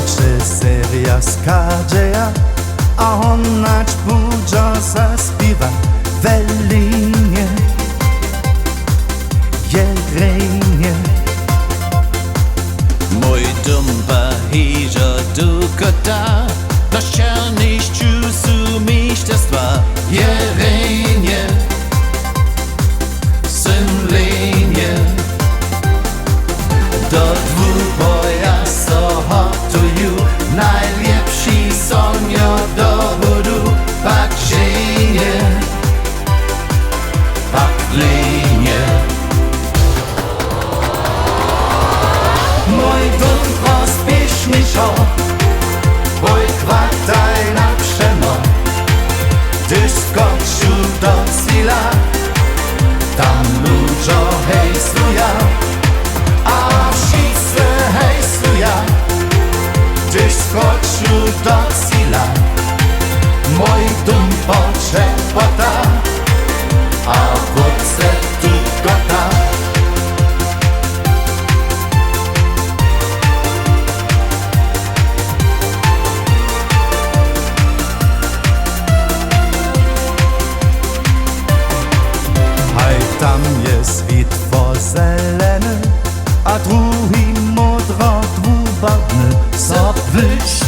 Oczy seria skadzieja, a on nać budżo zaspiwa Welinie, Jerejnie. Mój dumpa hiżo du kota, na szczęściu sumieszczestwa Jerejnie, symlinie. Do dwuboja so hotuju, najlepszy sonio dowodu, pak żyje, pak linie. Mój dom pospiesz mi szo, boj chwataj na przemo, gdyż skoczył do cila, tam ludzo hejsluja, a wszyscy hejsluja, gdyż skoczył do cila. Mój dom potrzebota, a wódce tu gota. Tam jest witwo zeleny, a drugi modro dwubarwny, so wyś